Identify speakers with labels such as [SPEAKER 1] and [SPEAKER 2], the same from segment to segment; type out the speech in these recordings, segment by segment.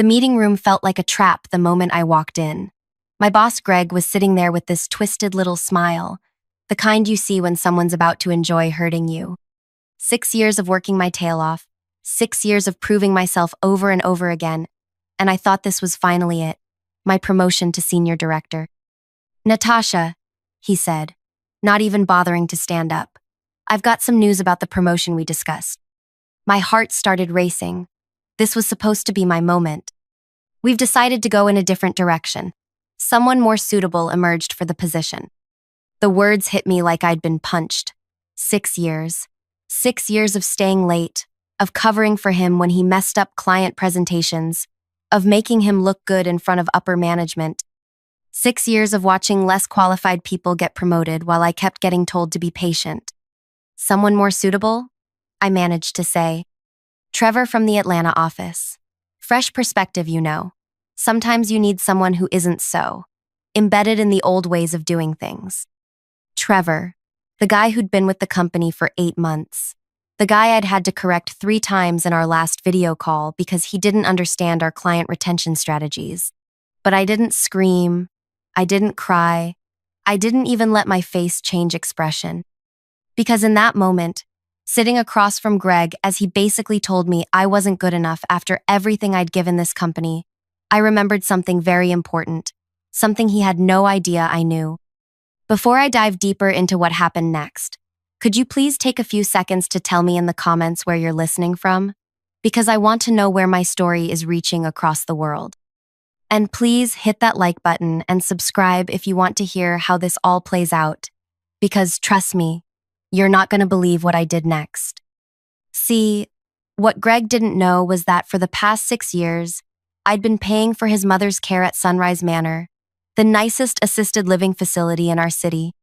[SPEAKER 1] The meeting room felt like a trap the moment I walked in. My boss, Greg, was sitting there with this twisted little smile, the kind you see when someone's about to enjoy hurting you. 6 years of working my tail off, 6 years of proving myself over and over again, and I thought this was finally it, my promotion to senior director. Natasha, he said, not even bothering to stand up. I've got some news about the promotion we discussed. My heart started racing. This was supposed to be my moment. We've decided to go in a different direction. Someone more suitable emerged for the position. The words hit me like I'd been punched. 6 years. 6 years of staying late, of covering for him when he messed up client presentations, of making him look good in front of upper management. 6 years of watching less qualified people get promoted while I kept getting told to be patient. Someone more suitable? I managed to say. Trevor from the Atlanta office. Fresh perspective, you know. Sometimes you need someone who isn't so embedded in the old ways of doing things. Trevor, the guy who'd been with the company for 8 months. The guy I'd had to correct 3 times in our last video call because he didn't understand our client retention strategies. But I didn't scream. I didn't cry. I didn't even let my face change expression. Because in that moment, sitting across from Greg as he basically told me I wasn't good enough after everything I'd given this company, I remembered something very important, something he had no idea I knew. Before I dive deeper into what happened next, could you please take a few seconds to tell me in the comments where you're listening from? Because I want to know where my story is reaching across the world. And please hit that like button and subscribe if you want to hear how this all plays out. Because trust me, you're not going to believe what I did next. See, what Greg didn't know was that for the past 6 years, I'd been paying for his mother's care at Sunrise Manor, the nicest assisted living facility in our city.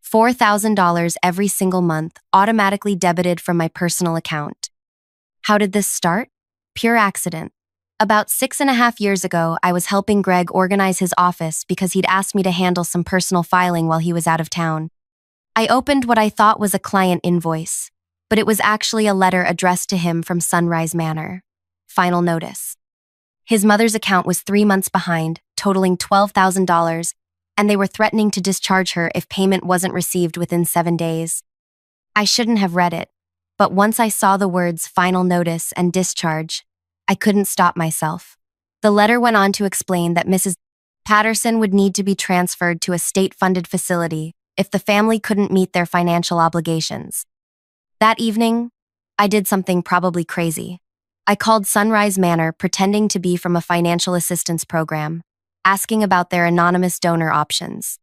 [SPEAKER 1] $4,000 every single month, automatically debited from my personal account. How did this start? Pure accident. About 6.5 years ago, I was helping Greg organize his office because he'd asked me to handle some personal filing while he was out of town. I opened what I thought was a client invoice, but it was actually a letter addressed to him from Sunrise Manor. Final notice. His mother's account was 3 months behind, totaling $12,000, and they were threatening to discharge her if payment wasn't received within 7 days. I shouldn't have read it, but once I saw the words final notice and discharge, I couldn't stop myself. The letter went on to explain that Mrs. Patterson would need to be transferred to a state-funded facility if the family couldn't meet their financial obligations. That evening, I did something probably crazy. I called Sunrise Manor pretending to be from a financial assistance program, asking about their anonymous donor options.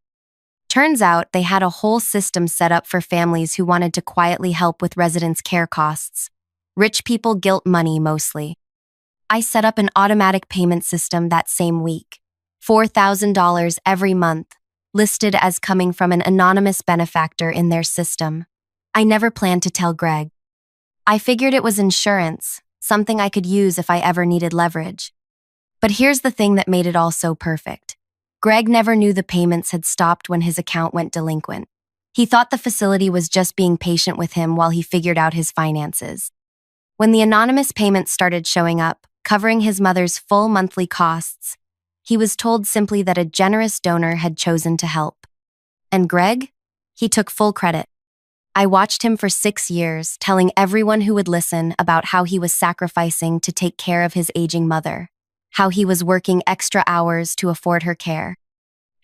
[SPEAKER 1] Turns out they had a whole system set up for families who wanted to quietly help with residents' care costs. Rich people guilt money mostly. I set up an automatic payment system that same week. $4,000 every month, listed as coming from an anonymous benefactor in their system. I never planned to tell Greg. I figured it was insurance, something I could use if I ever needed leverage. But here's the thing that made it all so perfect. Greg never knew the payments had stopped when his account went delinquent. He thought the facility was just being patient with him while he figured out his finances. When the anonymous payments started showing up, covering his mother's full monthly costs, he was told simply that a generous donor had chosen to help. And Greg? He took full credit. I watched him for 6 years, telling everyone who would listen about how he was sacrificing to take care of his aging mother, how he was working extra hours to afford her care,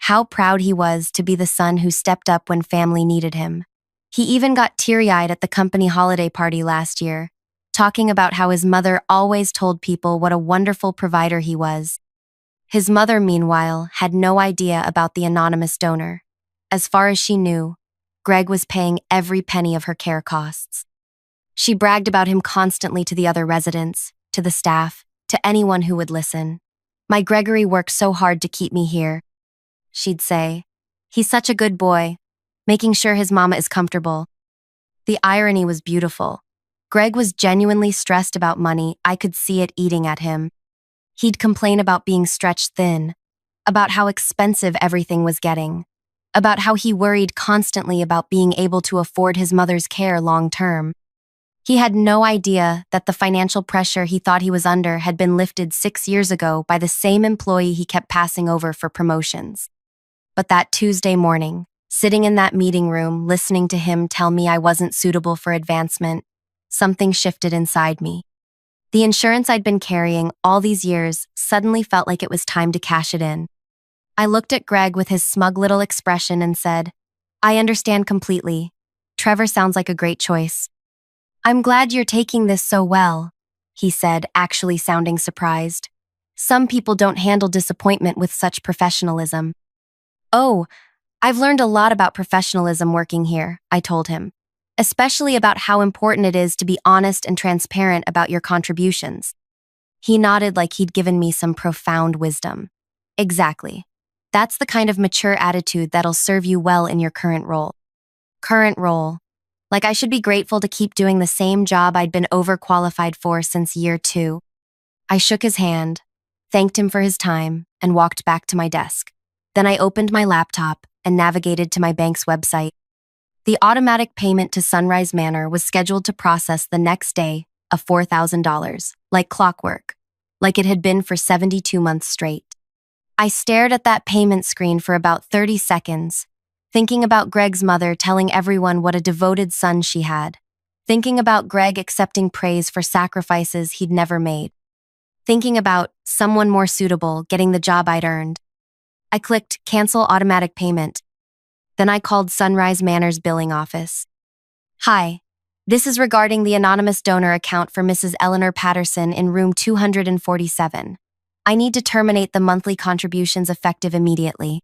[SPEAKER 1] how proud he was to be the son who stepped up when family needed him. He even got teary-eyed at the company holiday party last year, talking about how his mother always told people what a wonderful provider he was. His mother, meanwhile, had no idea about the anonymous donor. As far as she knew, Greg was paying every penny of her care costs. She bragged about him constantly to the other residents, to the staff, to anyone who would listen. My Gregory worked so hard to keep me here, she'd say. He's such a good boy, making sure his mama is comfortable. The irony was beautiful. Greg was genuinely stressed about money. I could see it eating at him. He'd complain about being stretched thin, about how expensive everything was getting, about how he worried constantly about being able to afford his mother's care long term. He had no idea that the financial pressure he thought he was under had been lifted 6 years ago by the same employee he kept passing over for promotions. But that Tuesday morning, sitting in that meeting room, listening to him tell me I wasn't suitable for advancement, something shifted inside me. The insurance I'd been carrying all these years suddenly felt like it was time to cash it in. I looked at Greg with his smug little expression and said, "I understand completely. Trevor sounds like a great choice." "I'm glad you're taking this so well," he said, actually sounding surprised. "Some people don't handle disappointment with such professionalism." "Oh, I've learned a lot about professionalism working here," I told him, "especially about how important it is to be honest and transparent about your contributions." He nodded like he'd given me some profound wisdom. "Exactly. That's the kind of mature attitude that'll serve you well in your current role." Current role. Like I should be grateful to keep doing the same job I'd been overqualified for since year 2. I shook his hand, thanked him for his time, and walked back to my desk. Then I opened my laptop and navigated to my bank's website. The automatic payment to Sunrise Manor was scheduled to process the next day of $4,000, like clockwork, like it had been for 72 months straight. I stared at that payment screen for about 30 seconds, thinking about Greg's mother telling everyone what a devoted son she had, thinking about Greg accepting praise for sacrifices he'd never made, thinking about someone more suitable getting the job I'd earned. I clicked Cancel Automatic Payment. Then I called Sunrise Manor's billing office. "Hi, this is regarding the anonymous donor account for Mrs. Eleanor Patterson in room 247. I need to terminate the monthly contributions effective immediately."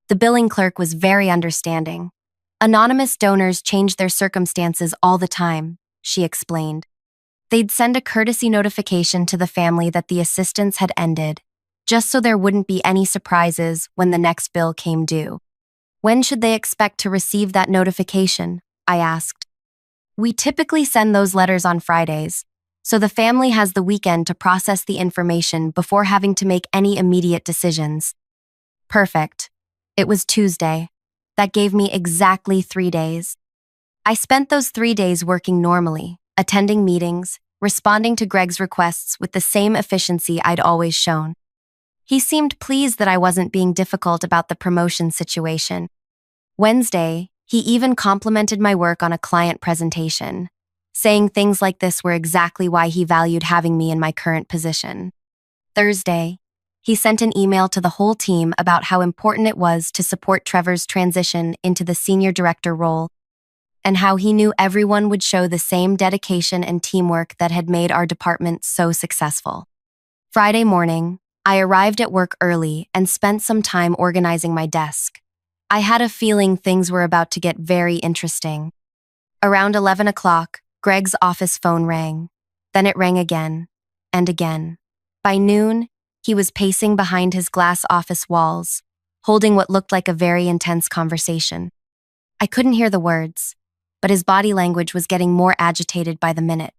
[SPEAKER 1] The billing clerk was very understanding. "Anonymous donors change their circumstances all the time," she explained. They'd send a courtesy notification to the family that the assistance had ended, just so there wouldn't be any surprises when the next bill came due. "When should they expect to receive that notification?" I asked. "We typically send those letters on Fridays, so the family has the weekend to process the information before having to make any immediate decisions." Perfect. It was Tuesday. That gave me exactly 3 days. I spent those 3 days working normally, attending meetings, responding to Greg's requests with the same efficiency I'd always shown. He seemed pleased that I wasn't being difficult about the promotion situation. Wednesday, he even complimented my work on a client presentation, saying things like this were exactly why he valued having me in my current position. Thursday, he sent an email to the whole team about how important it was to support Trevor's transition into the senior director role, and how he knew everyone would show the same dedication and teamwork that had made our department so successful. Friday morning, I arrived at work early and spent some time organizing my desk. I had a feeling things were about to get very interesting. Around 11 o'clock, Greg's office phone rang. Then it rang again, and again. By noon, he was pacing behind his glass office walls, holding what looked like a very intense conversation. I couldn't hear the words, but his body language was getting more agitated by the minute.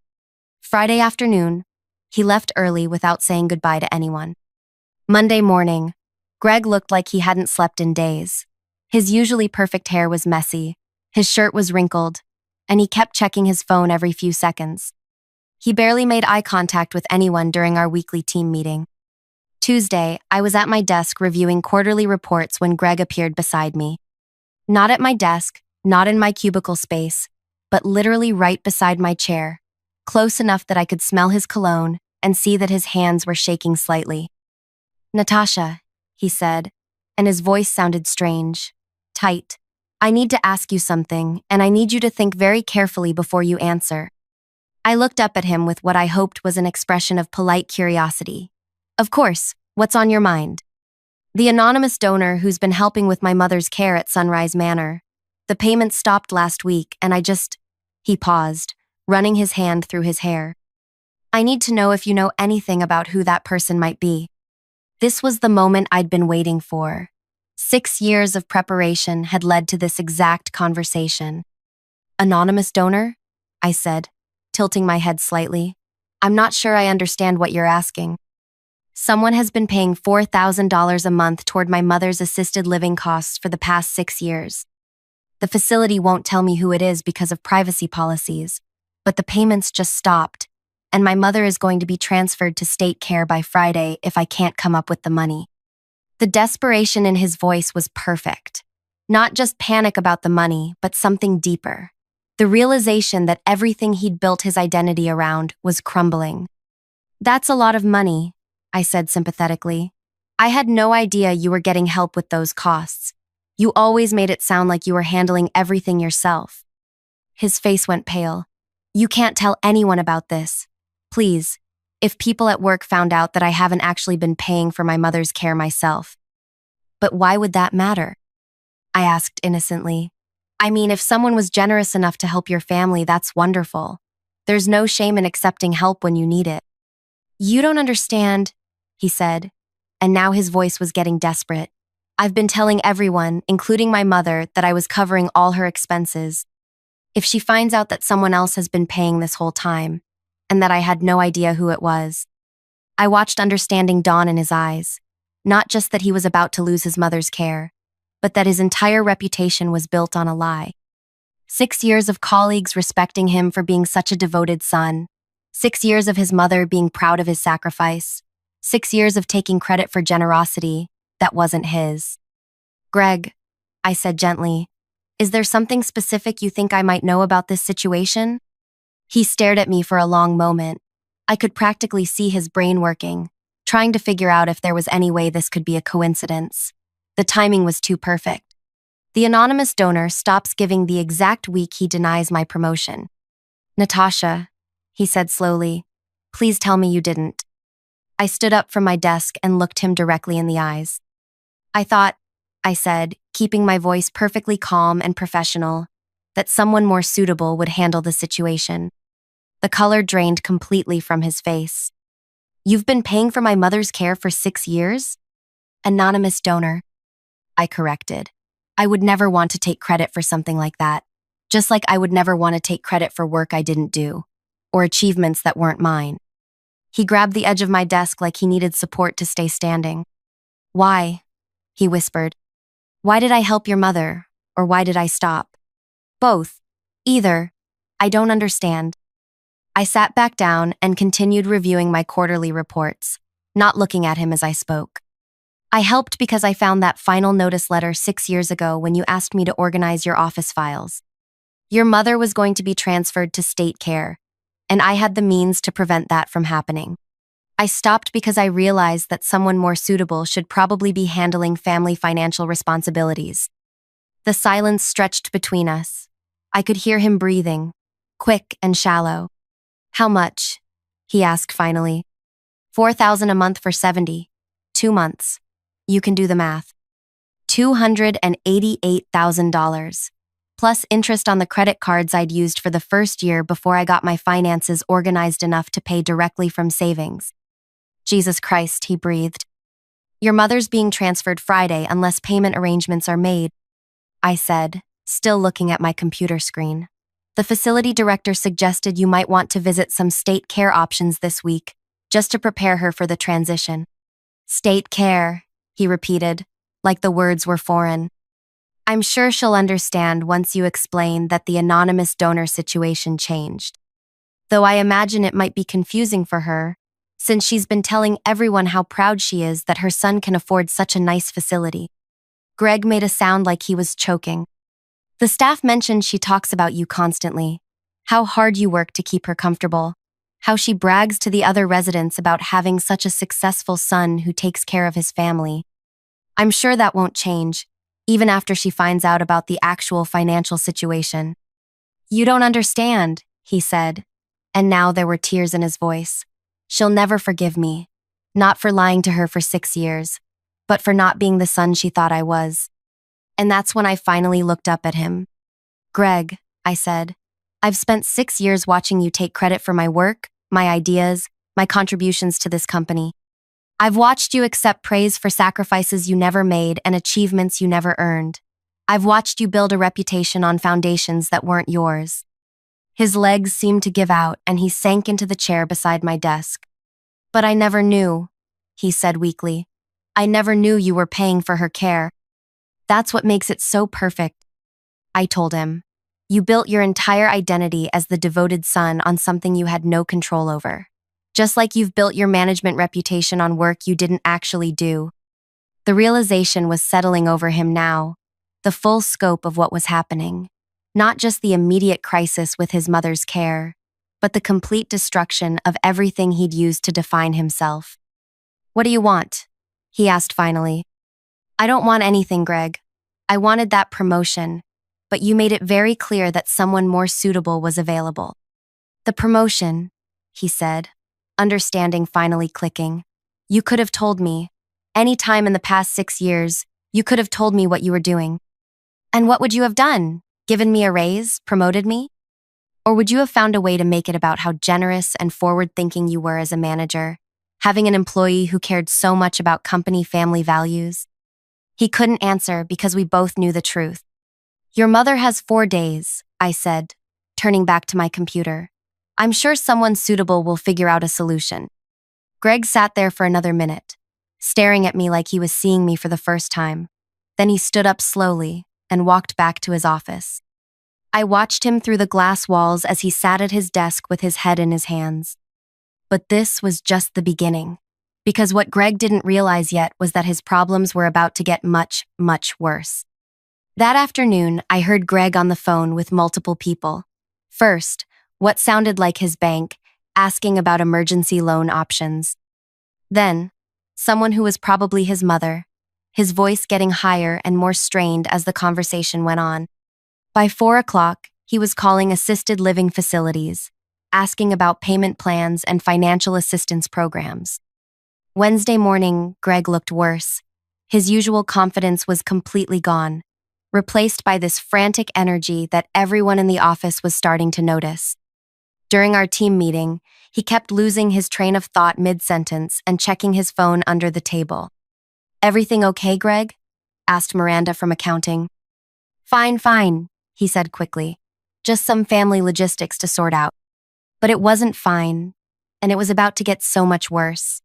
[SPEAKER 1] Friday afternoon, he left early without saying goodbye to anyone. Monday morning, Greg looked like he hadn't slept in days. His usually perfect hair was messy, his shirt was wrinkled, and he kept checking his phone every few seconds. He barely made eye contact with anyone during our weekly team meeting. Tuesday, I was at my desk reviewing quarterly reports when Greg appeared beside me. Not at my desk, not in my cubicle space, but literally right beside my chair, close enough that I could smell his cologne and see that his hands were shaking slightly. "Natasha," he said, and his voice sounded strange, tight. "I need to ask you something, and I need you to think very carefully before you answer." I looked up at him with what I hoped was an expression of polite curiosity. "Of course, what's on your mind?" "The anonymous donor who's been helping with my mother's care at Sunrise Manor. The payment stopped last week, and He paused, running his hand through his hair. "I need to know if you know anything about who that person might be." This was the moment I'd been waiting for. 6 years of preparation had led to this exact conversation. "Anonymous donor?" I said, tilting my head slightly. "I'm not sure I understand what you're asking." "Someone has been paying $4,000 a month toward my mother's assisted living costs for the past 6 years. The facility won't tell me who it is because of privacy policies, but the payments just stopped, and my mother is going to be transferred to state care by Friday if I can't come up with the money. The desperation in his voice was perfect. Not just panic about the money, but something deeper. The realization that everything he'd built his identity around was crumbling. "That's a lot of money," I said sympathetically. "I had no idea you were getting help with those costs. You always made it sound like you were handling everything yourself." His face went pale. "You can't tell anyone about this. Please, if people at work found out that I haven't actually been paying for my mother's care myself." "But why would that matter?" I asked innocently. "I mean, if someone was generous enough to help your family, that's wonderful. There's no shame in accepting help when you need it." "You don't understand," he said, and now his voice was getting desperate. "I've been telling everyone, including my mother, that I was covering all her expenses. If she finds out that someone else has been paying this whole time, and that I had no idea who it was." I watched understanding dawn in his eyes. Not just that he was about to lose his mother's care, but that his entire reputation was built on a lie. 6 years of colleagues respecting him for being such a devoted son. 6 years of his mother being proud of his sacrifice. 6 years of taking credit for generosity that wasn't his. "Greg," I said gently, "is there something specific you think I might know about this situation?" He stared at me for a long moment. I could practically see his brain working, trying to figure out if there was any way this could be a coincidence. The timing was too perfect. "The anonymous donor stops giving the exact week he denies my promotion." "Natasha," he said slowly, "please tell me you didn't." I stood up from my desk and looked him directly in the eyes. "I thought," I said, keeping my voice perfectly calm and professional, "that someone more suitable would handle the situation." The color drained completely from his face. "You've been paying for my mother's care for 6 years?" "Anonymous donor," I corrected. I would never want to take credit for something like that, just like I would never want to take credit for work I didn't do, or achievements that weren't mine. He grabbed the edge of my desk like he needed support to stay standing. "Why?" he whispered. "Why did I help your mother, or why did I stop?" "Both. Either. I don't understand." I sat back down and continued reviewing my quarterly reports, not looking at him as I spoke. "I helped because I found that final notice letter 6 years ago when you asked me to organize your office files. Your mother was going to be transferred to state care, and I had the means to prevent that from happening. I stopped because I realized that someone more suitable should probably be handling family financial responsibilities." The silence stretched between us. I could hear him breathing, quick and shallow. "How much?" he asked finally. "4,000 a month for 70. 2 months. You can do the math. $288,000. Plus interest on the credit cards I'd used for the first year before I got my finances organized enough to pay directly from savings." "Jesus Christ," he breathed. "Your mother's being transferred Friday unless payment arrangements are made," I said, still looking at my computer screen. "The facility director suggested you might want to visit some state care options this week, just to prepare her for the transition." "State care," he repeated, like the words were foreign. "I'm sure she'll understand once you explain that the anonymous donor situation changed. Though I imagine it might be confusing for her, since she's been telling everyone how proud she is that her son can afford such a nice facility." Greg made a sound like he was choking. "The staff mentioned she talks about you constantly, how hard you work to keep her comfortable, how she brags to the other residents about having such a successful son who takes care of his family. I'm sure that won't change, even after she finds out about the actual financial situation." "You don't understand," he said, and now there were tears in his voice. "She'll never forgive me, not for lying to her for 6 years, but for not being the son she thought I was." And that's when I finally looked up at him. "Greg," I said, "I've spent 6 years watching you take credit for my work, my ideas, my contributions to this company. I've watched you accept praise for sacrifices you never made and achievements you never earned. I've watched you build a reputation on foundations that weren't yours." His legs seemed to give out and he sank into the chair beside my desk. "But I never knew," he said weakly. "I never knew you were paying for her care." "That's what makes it so perfect," I told him. You built your entire identity as the devoted son on something you had no control over. Just like you've built your management reputation on work you didn't actually do. The realization was settling over him now, the full scope of what was happening. Not just the immediate crisis with his mother's care, but the complete destruction of everything he'd used to define himself. "What do you want?" he asked finally. "I don't want anything, Greg. I wanted that promotion, but you made it very clear that someone more suitable was available." "The promotion," he said, understanding finally clicking. "You could have told me. Any time in the past 6 years, you could have told me what you were doing. And what would you have done? Given me a raise? Promoted me? Or would you have found a way to make it about how generous and forward-thinking you were as a manager, having an employee who cared so much about company family values?" He couldn't answer because we both knew the truth. "Your mother has 4 days," I said, turning back to my computer. "I'm sure someone suitable will figure out a solution." Greg sat there for another minute, staring at me like he was seeing me for the first time. Then he stood up slowly and walked back to his office. I watched him through the glass walls as he sat at his desk with his head in his hands. But this was just the beginning, because what Greg didn't realize yet was that his problems were about to get much, much worse. That afternoon, I heard Greg on the phone with multiple people. First, what sounded like his bank, asking about emergency loan options. Then, someone who was probably his mother, his voice getting higher and more strained as the conversation went on. By 4 o'clock, he was calling assisted living facilities, asking about payment plans and financial assistance programs. Wednesday morning, Greg looked worse. His usual confidence was completely gone, replaced by this frantic energy that everyone in the office was starting to notice. During our team meeting, he kept losing his train of thought mid-sentence and checking his phone under the table. "Everything okay, Greg?" asked Miranda from accounting. "Fine, fine," he said quickly. "Just some family logistics to sort out." But it wasn't fine, and it was about to get so much worse.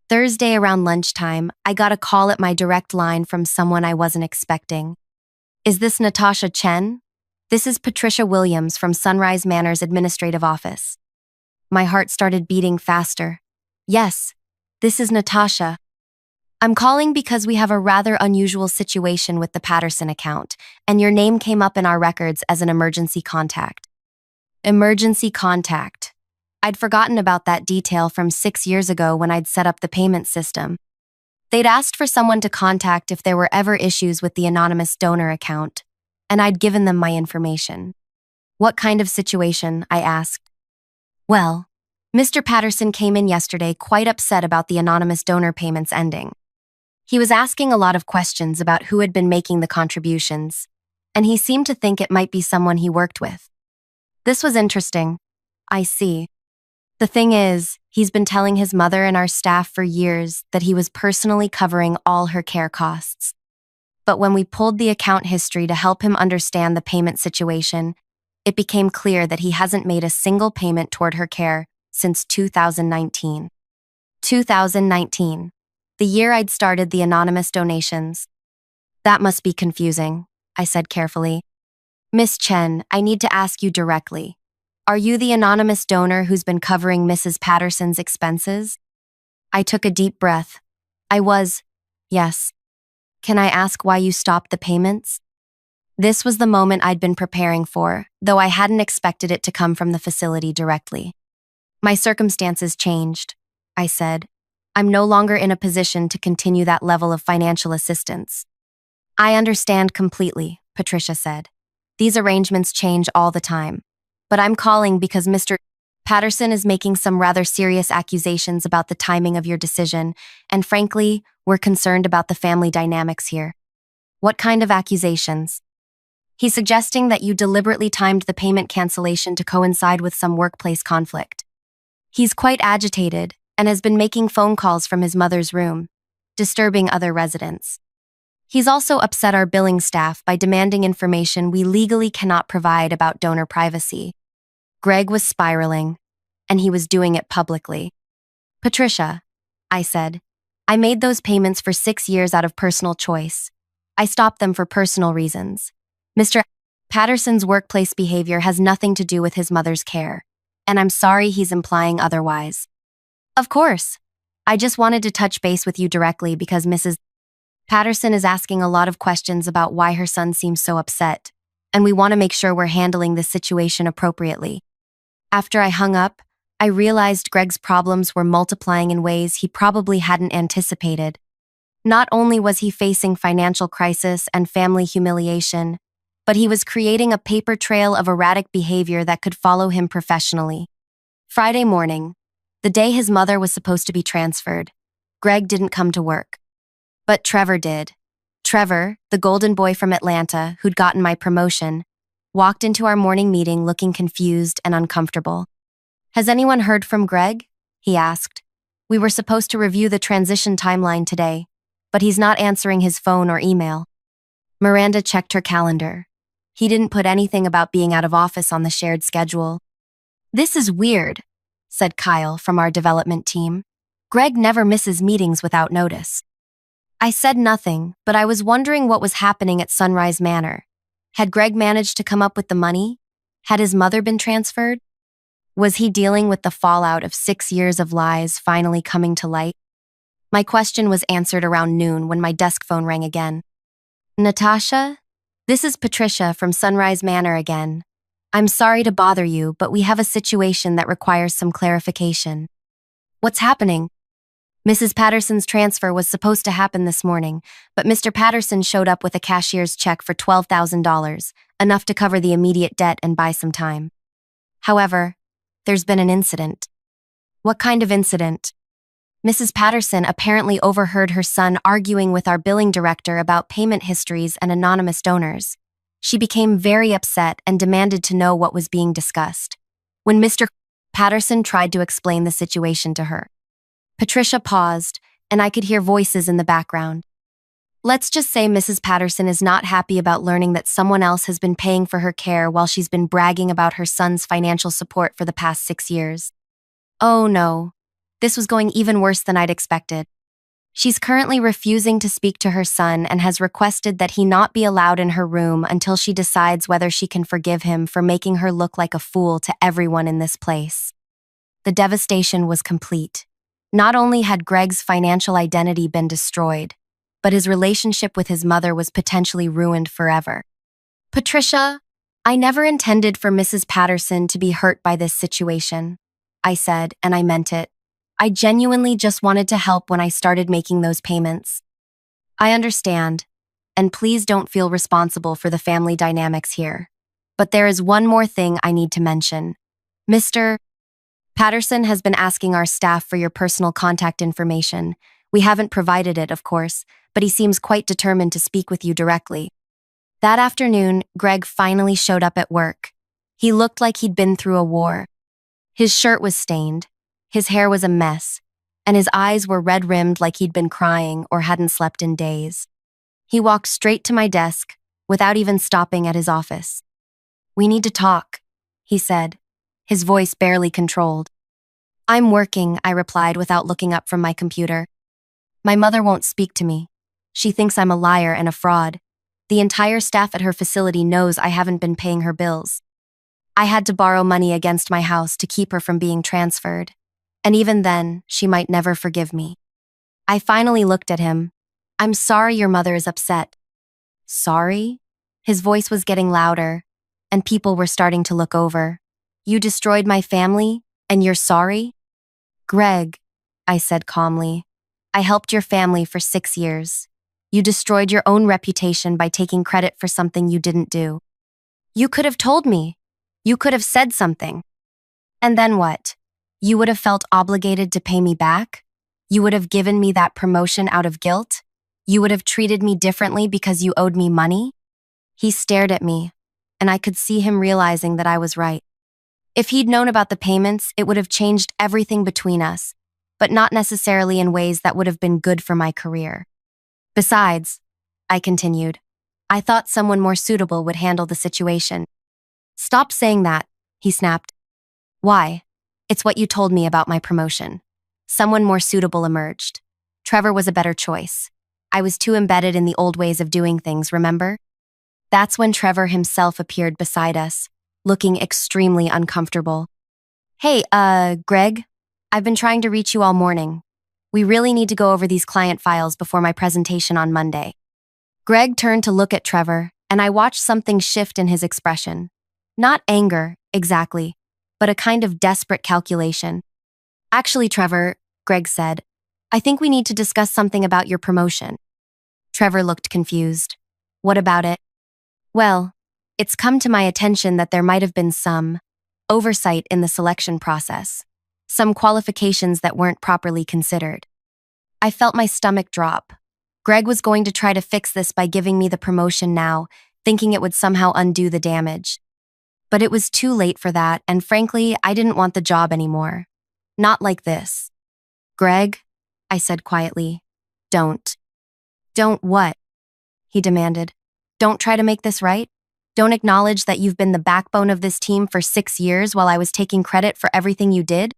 [SPEAKER 1] Thursday around lunchtime, I got a call at my direct line from someone I wasn't expecting. "Is this Natasha Chen? This is Patricia Williams from Sunrise Manor's administrative office." My heart started beating faster. "Yes, this is Natasha. I'm calling because we have a rather unusual situation with the Patterson account, and your name came up in our records as an emergency contact." Emergency contact. I'd forgotten about that detail from 6 years ago when I'd set up the payment system. They'd asked for someone to contact if there were ever issues with the anonymous donor account, and I'd given them my information. "What kind of situation?" I asked. "Well, Mr. Patterson came in yesterday quite upset about the anonymous donor payments ending. He was asking a lot of questions about who had been making the contributions, and he seemed to think it might be someone he worked with." This was interesting. "I see. The thing is, he's been telling his mother and our staff for years that he was personally covering all her care costs. But when we pulled the account history to help him understand the payment situation, it became clear that he hasn't made a single payment toward her care since 2019. 2019, the year I'd started the anonymous donations. "That must be confusing," I said carefully. "Miss Chen, I need to ask you directly. Are you the anonymous donor who's been covering Mrs. Patterson's expenses?" I took a deep breath. I was. "Yes. Can I ask why you stopped the payments?" This was the moment I'd been preparing for, though I hadn't expected it to come from the facility directly. "My circumstances changed," I said. "I'm no longer in a position to continue that level of financial assistance." "I understand completely," Patricia said. "These arrangements change all the time. But I'm calling because Mr. Patterson is making some rather serious accusations about the timing of your decision, and frankly, we're concerned about the family dynamics here." "What kind of accusations?" "He's suggesting that you deliberately timed the payment cancellation to coincide with some workplace conflict. He's quite agitated and has been making phone calls from his mother's room, disturbing other residents. He's also upset our billing staff by demanding information we legally cannot provide about donor privacy." Greg was spiraling, and he was doing it publicly. "Patricia," I said, "I made those payments for 6 years out of personal choice. I stopped them for personal reasons. Mr. Patterson's workplace behavior has nothing to do with his mother's care, and I'm sorry he's implying otherwise. Of course. I just wanted to touch base with you directly because Mrs. Patterson is asking a lot of questions about why her son seems so upset, and we want to make sure we're handling this situation appropriately. After I hung up, I realized Greg's problems were multiplying in ways he probably hadn't anticipated. Not only was he facing financial crisis and family humiliation, but he was creating a paper trail of erratic behavior that could follow him professionally. Friday morning, the day his mother was supposed to be transferred, Greg didn't come to work. But Trevor did. Trevor, the golden boy from Atlanta who'd gotten my promotion, walked into our morning meeting looking confused and uncomfortable. "Has anyone heard from Greg?" he asked. "We were supposed to review the transition timeline today, but he's not answering his phone or email." Miranda checked her calendar. He didn't put anything about being out of office on the shared schedule. "This is weird," said Kyle from our development team. "Greg never misses meetings without notice." I said nothing, but I was wondering what was happening at Sunrise Manor. Had Greg managed to come up with the money? Had his mother been transferred? Was he dealing with the fallout of 6 years of lies finally coming to light? My question was answered around noon when my desk phone rang again. "Natasha? This is Patricia from Sunrise Manor again. I'm sorry to bother you, but we have a situation that requires some clarification." "What's happening?" "Mrs. Patterson's transfer was supposed to happen this morning, but Mr. Patterson showed up with a cashier's check for $12,000, enough to cover the immediate debt and buy some time. However, there's been an incident." "What kind of incident?" "Mrs. Patterson apparently overheard her son arguing with our billing director about payment histories and anonymous donors. She became very upset and demanded to know what was being discussed. When Mr. Patterson tried to explain the situation to her." Patricia paused, and I could hear voices in the background. "Let's just say Mrs. Patterson is not happy about learning that someone else has been paying for her care while she's been bragging about her son's financial support for the past 6 years. Oh no, this was going even worse than I'd expected. She's currently refusing to speak to her son and has requested that he not be allowed in her room until she decides whether she can forgive him for making her look like a fool to everyone in this place." The devastation was complete. Not only had Greg's financial identity been destroyed, but his relationship with his mother was potentially ruined forever. "Patricia, I never intended for Mrs. Patterson to be hurt by this situation," I said, and I meant it. "I genuinely just wanted to help when I started making those payments." "I understand, and please don't feel responsible for the family dynamics here. But there is one more thing I need to mention. Mr. Patterson has been asking our staff for your personal contact information. We haven't provided it, of course, but he seems quite determined to speak with you directly." That afternoon, Greg finally showed up at work. He looked like he'd been through a war. His shirt was stained, his hair was a mess, and his eyes were red-rimmed like he'd been crying or hadn't slept in days. He walked straight to my desk, without even stopping at his office. "We need to talk," he said, his voice barely controlled. "I'm working," I replied without looking up from my computer. "My mother won't speak to me. She thinks I'm a liar and a fraud. The entire staff at her facility knows I haven't been paying her bills. I had to borrow money against my house to keep her from being transferred. And even then, she might never forgive me." I finally looked at him. "I'm sorry your mother is upset." "Sorry?" His voice was getting louder, and people were starting to look over. "You destroyed my family, and you're sorry?" "Greg," I said calmly, "I helped your family for 6 years. You destroyed your own reputation by taking credit for something you didn't do. You could have told me. You could have said something. And then what? You would have felt obligated to pay me back? You would have given me that promotion out of guilt? You would have treated me differently because you owed me money?" He stared at me, and I could see him realizing that I was right. If he'd known about the payments, it would have changed everything between us, but not necessarily in ways that would have been good for my career. "Besides," I continued, "I thought someone more suitable would handle the situation." "Stop saying that," he snapped. "Why? It's what you told me about my promotion. Someone more suitable emerged. Trevor was a better choice. I was too embedded in the old ways of doing things, remember?" That's when Trevor himself appeared beside us, looking extremely uncomfortable. Hey, Greg, I've been trying to reach you all morning. We really need to go over these client files before my presentation on Monday. Greg turned to look at Trevor, and I watched something shift in his expression. Not anger, exactly, but a kind of desperate calculation. Actually, Trevor, Greg said, I think we need to discuss something about your promotion. Trevor looked confused. What about it? Well, it's come to my attention that there might have been some oversight in the selection process, some qualifications that weren't properly considered. I felt my stomach drop. Greg was going to try to fix this by giving me the promotion now, thinking it would somehow undo the damage. But it was too late for that, and frankly, I didn't want the job anymore. Not like this. Greg, I said quietly, don't. Don't what? He demanded. Don't try to make this right? Don't acknowledge that you've been the backbone of this team for 6 years while I was taking credit for everything you did?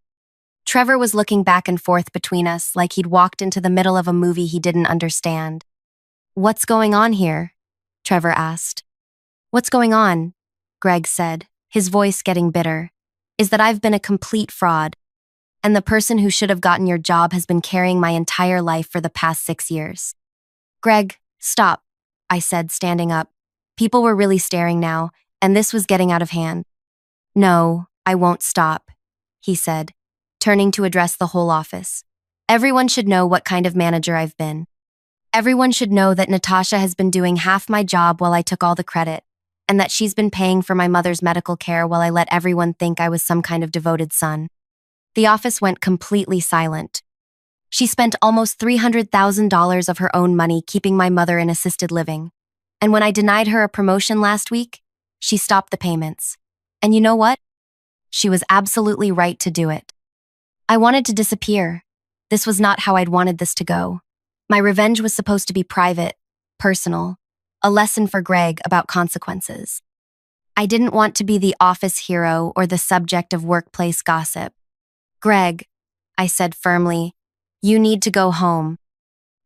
[SPEAKER 1] Trevor was looking back and forth between us like he'd walked into the middle of a movie he didn't understand. What's going on here? Trevor asked. What's going on? Greg said, his voice getting bitter. Is that I've been a complete fraud, and the person who should have gotten your job has been carrying my entire life for the past 6 years. Greg, stop, I said, standing up. People were really staring now, and this was getting out of hand. No, I won't stop, he said, turning to address the whole office. Everyone should know what kind of manager I've been. Everyone should know that Natasha has been doing half my job while I took all the credit, and that she's been paying for my mother's medical care while I let everyone think I was some kind of devoted son. The office went completely silent. She spent almost $300,000 of her own money keeping my mother in assisted living. And when I denied her a promotion last week, she stopped the payments. And you know what? She was absolutely right to do it. I wanted to disappear. This was not how I'd wanted this to go. My revenge was supposed to be private, personal, a lesson for Greg about consequences. I didn't want to be the office hero or the subject of workplace gossip. Greg, I said firmly, you need to go home.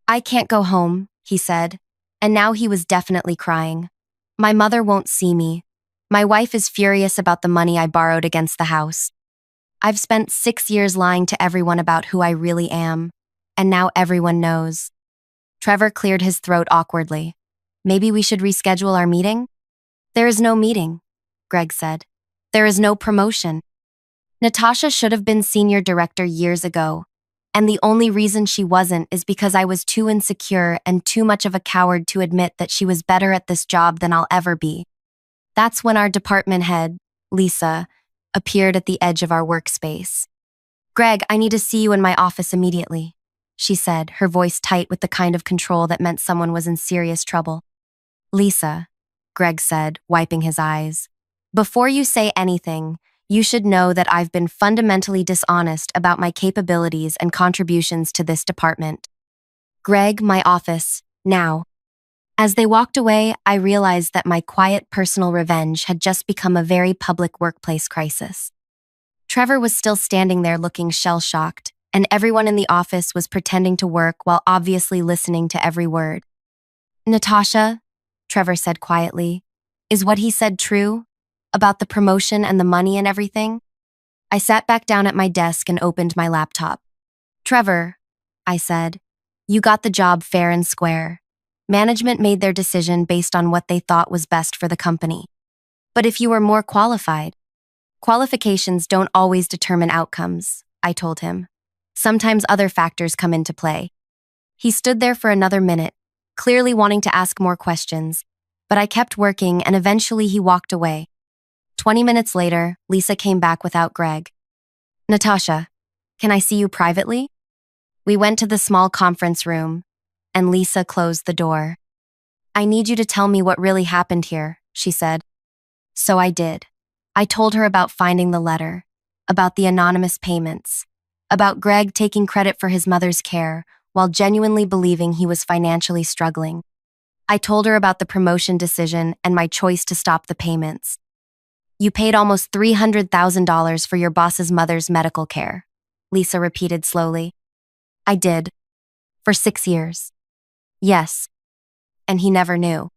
[SPEAKER 1] I can't go home, he said, and now he was definitely crying. My mother won't see me. My wife is furious about the money I borrowed against the house. I've spent 6 years lying to everyone about who I really am, and now everyone knows. Trevor cleared his throat awkwardly. Maybe we should reschedule our meeting? There is no meeting, Greg said. There is no promotion. Natasha should have been senior director years ago, and the only reason she wasn't is because I was too insecure and too much of a coward to admit that she was better at this job than I'll ever be. That's when our department head, Lisa, appeared at the edge of our workspace. Greg, I need to see you in my office immediately, she said, her voice tight with the kind of control that meant someone was in serious trouble. Lisa, Greg said, wiping his eyes, before you say anything, you should know that I've been fundamentally dishonest about my capabilities and contributions to this department. Greg, my office, now. As they walked away, I realized that my quiet personal revenge had just become a very public workplace crisis. Trevor was still standing there looking shell-shocked, and everyone in the office was pretending to work while obviously listening to every word. Natasha, Trevor said quietly, is what he said true? About the promotion and the money and everything? I sat back down at my desk and opened my laptop. Trevor, I said, you got the job fair and square. Management made their decision based on what they thought was best for the company. But if you were more qualified, qualifications don't always determine outcomes, I told him. Sometimes other factors come into play. He stood there for another minute, clearly wanting to ask more questions, but I kept working and eventually he walked away. 20 minutes later, Lisa came back without Greg. Natasha, can I see you privately? We went to the small conference room, and Lisa closed the door. I need you to tell me what really happened here, she said. So I did. I told her about finding the letter, about the anonymous payments, about Greg taking credit for his mother's care while genuinely believing he was financially struggling. I told her about the promotion decision and my choice to stop the payments. You paid almost $300,000 for your boss's mother's medical care, Lisa repeated slowly. I did. For 6 years. Yes. And he never knew.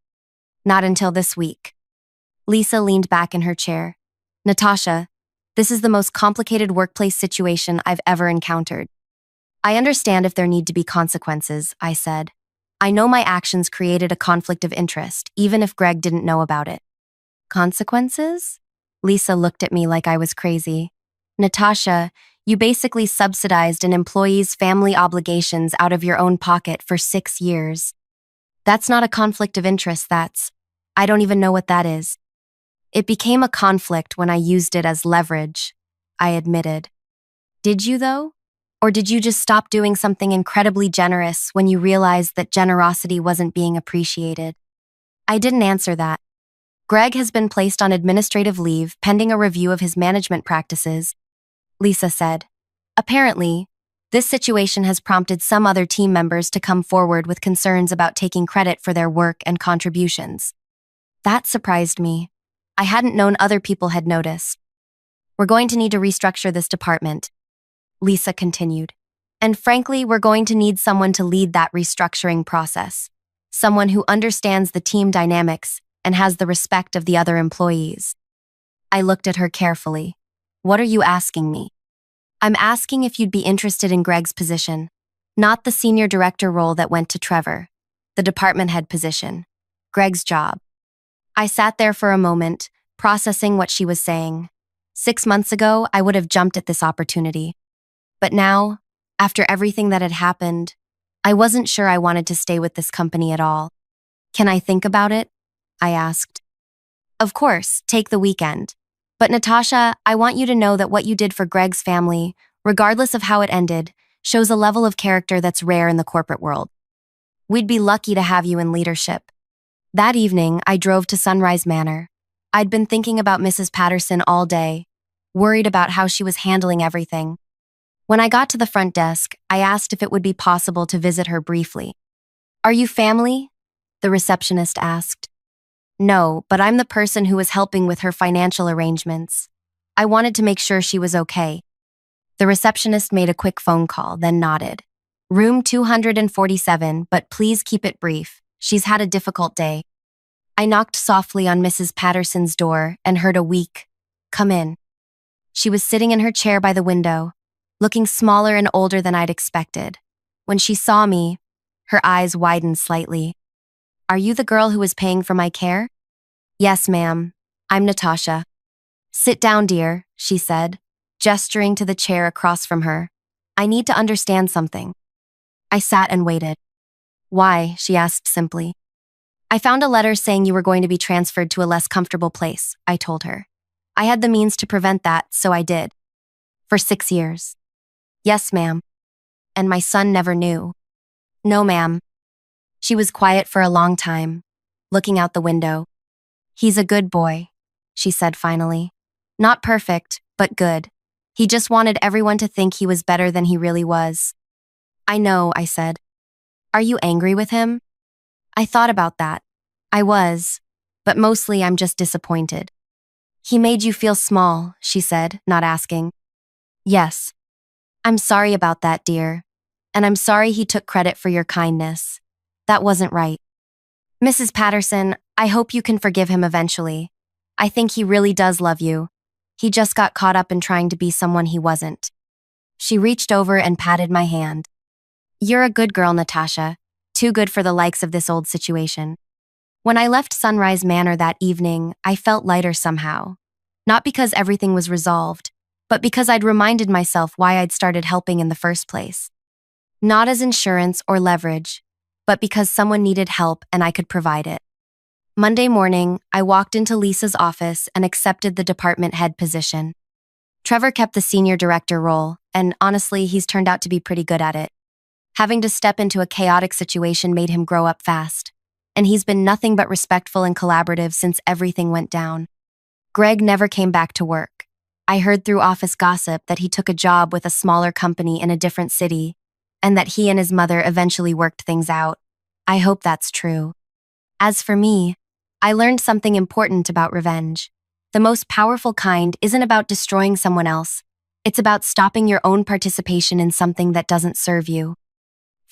[SPEAKER 1] Not until this week. Lisa leaned back in her chair. Natasha, this is the most complicated workplace situation I've ever encountered. I understand if there need to be consequences, I said. I know my actions created a conflict of interest, even if Greg didn't know about it. Consequences? Lisa looked at me like I was crazy. Natasha, you basically subsidized an employee's family obligations out of your own pocket for 6 years. That's not a conflict of interest, I don't even know what that is. It became a conflict when I used it as leverage, I admitted. Did you, though? Or did you just stop doing something incredibly generous when you realized that generosity wasn't being appreciated? I didn't answer that. Greg has been placed on administrative leave pending a review of his management practices, Lisa said. Apparently, this situation has prompted some other team members to come forward with concerns about taking credit for their work and contributions. That surprised me. I hadn't known other people had noticed. We're going to need to restructure this department, Lisa continued. And frankly, we're going to need someone to lead that restructuring process. Someone who understands the team dynamics and has the respect of the other employees. I looked at her carefully. What are you asking me? I'm asking if you'd be interested in Greg's position, not the senior director role that went to Trevor, the department head position, Greg's job. I sat there for a moment, processing what she was saying. 6 months ago, I would have jumped at this opportunity. But now, after everything that had happened, I wasn't sure I wanted to stay with this company at all. Can I think about it? I asked. Of course, take the weekend. But Natasha, I want you to know that what you did for Greg's family, regardless of how it ended, shows a level of character that's rare in the corporate world. We'd be lucky to have you in leadership. That evening, I drove to Sunrise Manor. I'd been thinking about Mrs. Patterson all day, worried about how she was handling everything. When I got to the front desk, I asked if it would be possible to visit her briefly. Are you family? The receptionist asked. No, but I'm the person who was helping with her financial arrangements. I wanted to make sure she was okay. The receptionist made a quick phone call, then nodded. Room 247, but please keep it brief. She's had a difficult day. I knocked softly on Mrs. Patterson's door and heard a weak, "Come in." She was sitting in her chair by the window, looking smaller and older than I'd expected. When she saw me, her eyes widened slightly. Are you the girl who was paying for my care? Yes, ma'am. I'm Natasha. Sit down, dear, she said, gesturing to the chair across from her. I need to understand something. I sat and waited. Why? She asked simply. I found a letter saying you were going to be transferred to a less comfortable place, I told her. I had the means to prevent that, so I did. For 6 years. Yes, ma'am. And my son never knew. No, ma'am. She was quiet for a long time, looking out the window. He's a good boy, she said finally. Not perfect, but good. He just wanted everyone to think he was better than he really was. I know, I said. Are you angry with him? I thought about that. I was, but mostly I'm just disappointed. He made you feel small, she said, not asking. Yes. I'm sorry about that, dear. And I'm sorry he took credit for your kindness. That wasn't right. Mrs. Patterson, I hope you can forgive him eventually. I think he really does love you. He just got caught up in trying to be someone he wasn't. She reached over and patted my hand. You're a good girl, Natasha. Too good for the likes of this old situation. When I left Sunrise Manor that evening, I felt lighter somehow. Not because everything was resolved, but because I'd reminded myself why I'd started helping in the first place. Not as insurance or leverage, but because someone needed help and I could provide it. Monday morning, I walked into Lisa's office and accepted the department head position. Trevor kept the senior director role, and honestly, he's turned out to be pretty good at it. Having to step into a chaotic situation made him grow up fast, and he's been nothing but respectful and collaborative since everything went down. Greg never came back to work. I heard through office gossip that he took a job with a smaller company in a different city, and that he and his mother eventually worked things out. I hope that's true. As for me, I learned something important about revenge. The most powerful kind isn't about destroying someone else. It's about stopping your own participation in something that doesn't serve you.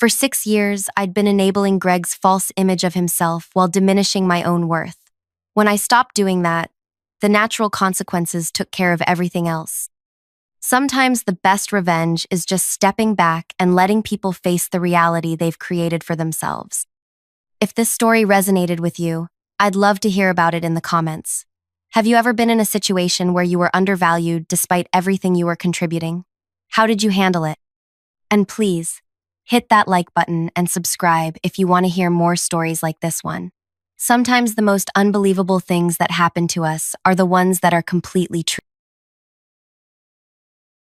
[SPEAKER 1] For 6 years, I'd been enabling Greg's false image of himself while diminishing my own worth. When I stopped doing that, the natural consequences took care of everything else. Sometimes the best revenge is just stepping back and letting people face the reality they've created for themselves. If this story resonated with you, I'd love to hear about it in the comments. Have you ever been in a situation where you were undervalued despite everything you were contributing? How did you handle it? And please, hit that like button and subscribe if you want to hear more stories like this one. Sometimes the most unbelievable things that happen to us are the ones that are completely true.